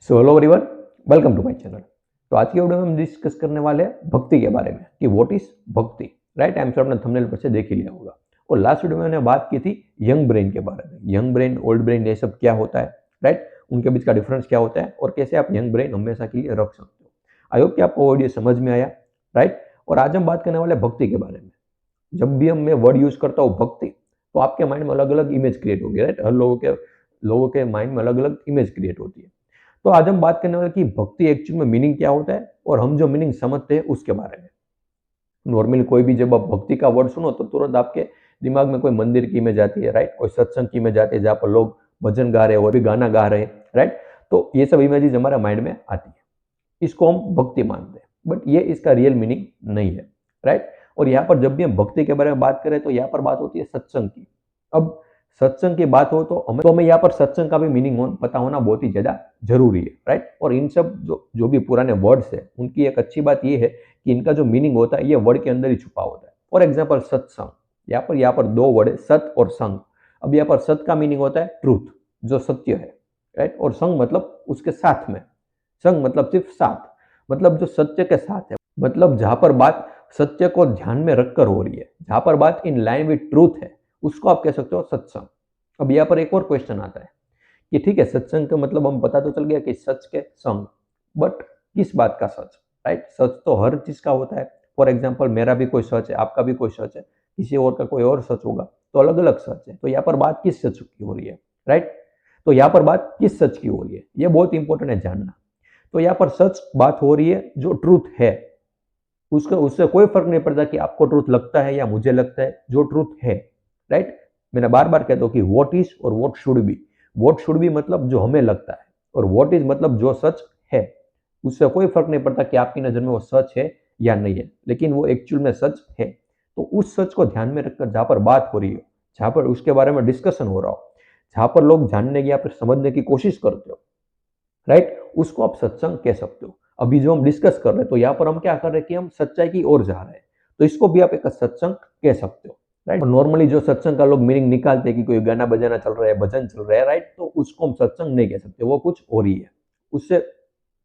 So hello everyone, welcome to my channel. तो आज की वीडियो में हम डिस्कस करने वाले हैं भक्ति के बारे में कि व्हाट इज भक्ति। राइट, आई एम श्योर आपने थंबनेल पर से देख ही लिया होगा। और लास्ट वीडियो में मैंने बात की थी यंग ब्रेन के बारे में। यंग ब्रेन, ओल्ड ब्रेन, ये सब क्या होता है, राइट, उनके बीच का डिफरेंस क्या होता है और कैसे आप यंग ब्रेन हमेशा के लिए रख सकते हो। आई होप कि आपको वीडियो समझ में आया, राइट। और आज हम बात करने वाले भक्ति के बारे में। जब भी मैं वर्ड यूज करता हूँ भक्ति, तो आपके माइंड में अलग अलग इमेज क्रिएट होगी, राइट। हर लोगों के माइंड में अलग अलग इमेज क्रिएट होती है। तो आज हम बात करने वाले कि भक्ति एक्चुअल में मीनिंग क्या होता है और हम जो मीनिंग समझते हैं उसके बारे में। नॉर्मली कोई भी जब आप भक्ति का वर्ड सुनो तो तुरंत आपके दिमाग में कोई मंदिर की इमेज आती है, राइट, कोई सत्संग की इमेज आती है जहाँ पर लोग भजन गा रहे हैं और भी गाना गा रहे हैं, राइट। तो ये सब इमेजेस हमारे माइंड में आती है, इसको हम भक्ति मानते हैं, बट ये इसका रियल मीनिंग नहीं है, राइट। और यहाँ पर जब भी हम भक्ति के बारे में बात करें तो यहाँ पर बात होती है सत्संग की। अब सत्संग की बात हो तो हमें यहाँ पर सत्संग का भी मीनिंग पता होना बहुत ही ज्यादा जरूरी है, राइट। और इन सब जो भी पुराने वर्ड्स है उनकी एक अच्छी बात यह है कि इनका जो मीनिंग होता है ये वर्ड के अंदर ही छुपा होता है। फॉर एग्जाम्पल सत्संग, यहाँ पर दो वर्ड है, सत और संग। अब यहाँ पर सत का मीनिंग होता है ट्रूथ, जो सत्य है, राइट। और संग मतलब उसके साथ में, संग मतलब सिर्फ साथ, मतलब जो सत्य के साथ है, मतलब जहां पर बात सत्य को ध्यान में रखकर हो रही है, जहां पर बात इन लाइन विद ट्रूथ है, उसको आप कह सकते हो सत्संग। अब यहाँ पर एक और क्वेश्चन आता है कि ठीक है, सत्संग का मतलब हम पता तो चल गया कि सच के संग, बट किस बात का सच, राइट। सच तो हर चीज का होता है। फॉर एग्जाम्पल मेरा भी कोई सच है, आपका भी कोई सच है, किसी और का कोई और सच होगा, तो अलग अलग सच है। तो यहाँ पर बात किस सच की हो रही है, राइट। तो यहाँ पर बात किस सच की हो रही है, ये बहुत इंपॉर्टेंट है जानना। तो यहाँ पर सच बात हो रही है, जो ट्रूथ है उससे कोई फर्क नहीं पड़ता कि आपको ट्रूथ लगता है या मुझे लगता है, जो ट्रूथ है, राइट। मैंने बार बार कहता हूँ कि व्हाट इज और what should be. What should be मतलब जो हमें लगता है, और व्हाट इज मतलब जो सच है। उससे कोई फर्क नहीं पड़ता कि आपकी नजर में वो सच है या नहीं है, लेकिन वो एक्चुअल में सच है। तो उस सच को ध्यान में रखकर जहां पर बात हो रही हो, जहां पर उसके बारे में डिस्कशन हो रहा हो, जहां पर लोग जानने की या फिर समझने की कोशिश करते हो, राइट, उसको आप सत्संग कह सकते हो। अभी जो हम डिस्कस कर रहे हैं, तो यहाँ पर हम क्या कर रहे हैं कि हम सच्चाई की ओर जा रहे हैं, तो इसको भी आप एक सत्संग कह सकते हो, राइट। नॉर्मली जो सत्संग का लोग मीनिंग निकालते हैं कि कोई गाना बजाना चल रहा है, भजन चल रहा है, राइट, तो उसको हम सत्संग नहीं कह सकते, वो कुछ और ही है। उससे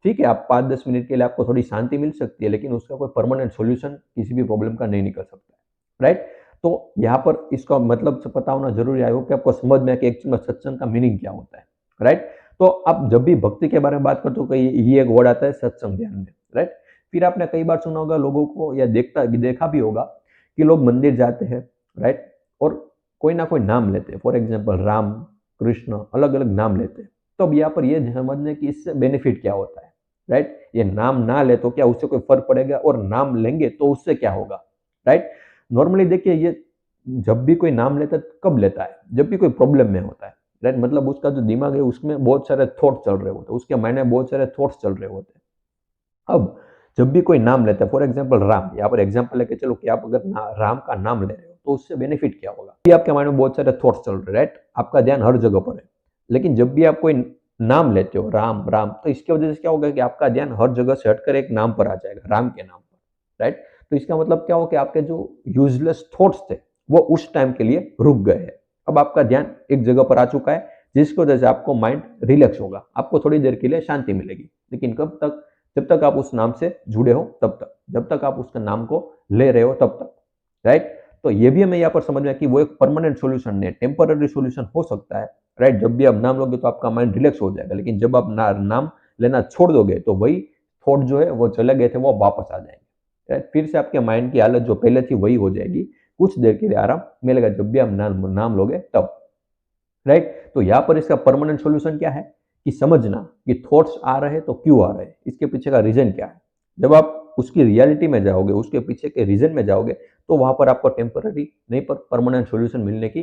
ठीक है, आप 5-10 मिनट के लिए आपको थोड़ी शांति मिल सकती है, लेकिन उसका कोई परमानेंट सोल्यूशन किसी भी प्रॉब्लम का नहीं निकल सकता है, राइट। तो यहाँ पर इसका मतलब से पता होना जरूरी है कि आपको समझ में कि एक्चुअली सत्संग का मीनिंग क्या होता है, राइट। तो आप जब भी भक्ति के बारे में बात करते हो, ये एक वर्ड आता है सत्संग ध्यान में, राइट। फिर आपने कई बार सुना होगा लोगों को, या देखा भी होगा कि लोग मंदिर जाते हैं, राइट, और कोई ना कोई नाम लेते हैं। फॉर एग्जाम्पल राम, कृष्ण, अलग अलग नाम लेते हैं। तो अब यहाँ पर ये समझने की इससे बेनिफिट क्या होता है, राइट। ये नाम ना ले तो क्या उससे कोई फर्क पड़ेगा, और नाम लेंगे तो उससे क्या होगा, राइट। नॉर्मली देखिए, ये जब भी कोई नाम लेता है कब लेता है, जब भी कोई प्रॉब्लम में होता है, राइट। मतलब उसका जो दिमाग है उसमें बहुत सारे थॉट चल रहे होते हैं, उसके माइंड में बहुत सारे थॉट्स चल रहे होते हैं। अब जब भी कोई नाम लेता है, फॉर एग्जाम्पल राम, यहाँ पर एग्जाम्पल लेके चलो कि आप अगर राम का नाम ले रहे हो तो उससे बेनिफिट क्या होगा। भी आपके माइंड में बहुत सारे थॉट्स चल रहे हैं, राइट, आपका ध्यान हर जगह पर है। लेकिन जब भी आप कोई नाम लेते हो राम राम, तो इसकी वजह से क्या होगा कि आपका ध्यान हर जगह से हटकर एक नाम पर आ जाएगा, राम के नाम पर, राइट। तो इसका मतलब क्या हो कि आपके जो यूजलेस थॉट्स थे वो उस टाइम के लिए रुक गए हैं। अब आपका ध्यान एक जगह पर आ चुका है, जिसकी वजह से आपको माइंड रिलैक्स होगा, आपको थोड़ी देर के लिए शांति मिलेगी। लेकिन कब तक, जब तक आप उस नाम से जुड़े हो तब तक, जब तक आप उसके नाम को ले रहे हो तब तक, राइट। तो ये भी हमें यहाँ पर समझ में कि वो एक परमानेंट सोल्यूशन नहीं, टेम्पररी सोल्यूशन हो सकता है, राइट। जब भी आप नाम लोगे तो आपका माइंड रिलैक्स हो जाएगा, लेकिन जब आप नाम लेना छोड़ दोगे तो वही थॉट जो है वो चले गए थे वो वापस आ जाएंगे, राइट। फिर से आपके माइंड की हालत जो पहले थी वही हो जाएगी, कुछ देर के लिए आराम मिलेगा जब भी आप नाम लोगे तब, राइट। तो यहाँ पर इसका परमानेंट सॉल्यूशन क्या है कि समझना कि थॉट्स आ रहे हैं तो क्यों आ रहे हैं, इसके पीछे का रीजन क्या है। जब आप उसकी रियलिटी में जाओगे, उसके पीछे के रीजन में जाओगे, तो वहां पर आपको टेम्पररी नहीं पर परमानेंट सॉल्यूशन मिलने की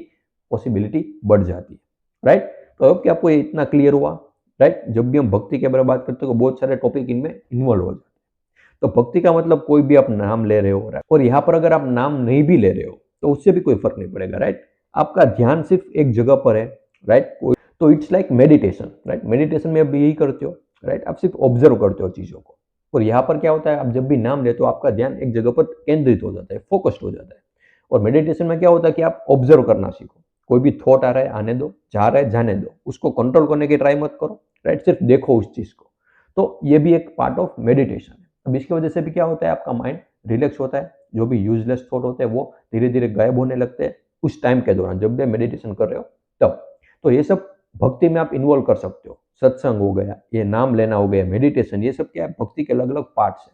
पॉसिबिलिटी बढ़ जाती है, राइट। तो अब क्या आपको ये इतना क्लियर हुआ, राइट। जब भी हम भक्ति के बारे में बात करते हैं तो बहुत सारे टॉपिक इनमें इन्वॉल्व हो जाते हैं। तो भक्ति का मतलब कोई भी आप नाम ले रहे हो, और यहाँ पर अगर आप नाम नहीं भी ले रहे हो तो उससे भी कोई फर्क नहीं पड़ेगा, राइट। आपका ध्यान सिर्फ एक जगह पर है, राइट। तो it's like meditation, right. Meditation में आप यही करते हो, राइट, आप सिर्फ ऑब्जर्व करते हो चीजों को। और यहाँ पर क्या होता है, आप जब भी नाम लेते हो आपका ध्यान एक जगह पर केंद्रित हो जाता है, फोकस्ड हो जाता है। और मेडिटेशन में क्या होता है कि आप ऑब्जर्व करना सीखो, कोई भी थॉट आ रहा है आने दो, जा रहा है जाने दो, उसको कंट्रोल करने की ट्राई मत करो, राइट, सिर्फ देखो उस चीज को। तो ये भी एक पार्ट ऑफ मेडिटेशन है। अब इसकी वजह से भी क्या होता है, आपका माइंड रिलैक्स होता है, जो भी यूजलेस थॉट होते हैं वो धीरे धीरे गायब होने लगते हैं उस टाइम के दौरान, जब भी मेडिटेशन कर रहे हो तब। तो ये सब भक्ति में आप इन्वॉल्व कर सकते हो। सत्संग हो गया, ये नाम लेना हो गया, मेडिटेशन, ये सब क्या है, भक्ति के अलग अलग पार्ट्स है,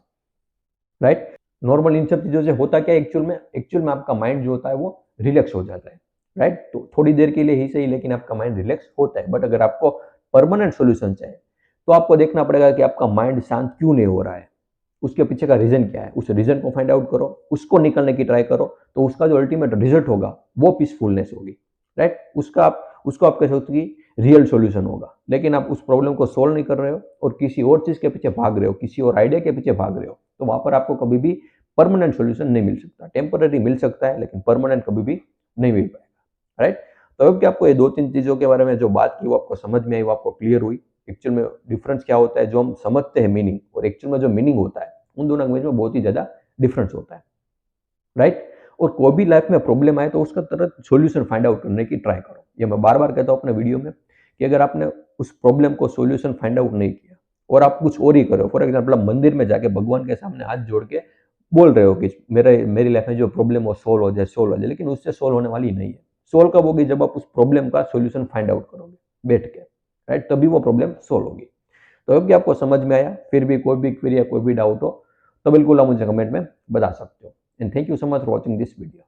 राइट। नॉर्मल इन सब चीजों से होता क्या है, एक्चुअल में आपका माइंड जो होता है वो रिलैक्स हो जाता है, राइट। तो थोड़ी देर के लिए ही सही, लेकिन आपका माइंड रिलैक्स होता है। बट अगर आपको परमानेंट सोल्यूशन चाहिए तो आपको देखना पड़ेगा कि आपका माइंड शांत क्यों नहीं हो रहा है, उसके पीछे का रीजन क्या है, उस रीजन को फाइंड आउट करो, उसको निकलने की ट्राई करो, तो उसका जो अल्टीमेट रिजल्ट होगा वो पीसफुलनेस होगी, राइट। उसको आप कह सकते हो कि रियल सॉल्यूशन होगा। लेकिन आप उस प्रॉब्लम को सोल्व नहीं कर रहे हो और किसी और चीज के पीछे भाग रहे हो, किसी और आइडिया के पीछे भाग रहे हो, तो वहां पर आपको कभी भी परमानेंट सॉल्यूशन नहीं मिल सकता। टेम्पररी मिल सकता है, लेकिन परमानेंट कभी भी नहीं मिल पाएगा, राइट। तो अब क्या आपको ये 2-3 चीजों के बारे में जो बात की वो आपको समझ में आई, वो आपको क्लियर हुई। एक्चुअल में डिफरेंस क्या होता है, जो हम समझते हैं मीनिंग और एक्चुअल में जो मीनिंग होता है, उन दोनों के बीच में बहुत ही ज्यादा डिफरेंस होता है, राइट। और कोई भी लाइफ में प्रॉब्लम आए तो उसका तुरंत सॉल्यूशन फाइंड आउट करने की ट्राई करो। ये मैं बार बार कहता हूँ अपने वीडियो में कि अगर आपने उस प्रॉब्लम को सॉल्यूशन फाइंड आउट नहीं किया और आप कुछ और ही करो, फॉर एग्जाम्पल आप मंदिर में जाके भगवान के सामने हाथ जोड़ के बोल रहे हो कि मेरी लाइफ में जो प्रॉब्लम हो सोल्व हो जाए, लेकिन उससे सोल्व होने वाली नहीं है। सोल्व कब होगी, जब आप उस प्रॉब्लम का सॉल्यूशन फाइंड आउट करोगे बैठ के, राइट, तभी वो प्रॉब्लम सोल्व होगी। तो अब क्या आपको समझ में आया? फिर भी कोई भी क्वेरी या कोई भी डाउट हो तो बिल्कुल आप मुझे कमेंट में बता सकते हो। And thank you so much for watching this video.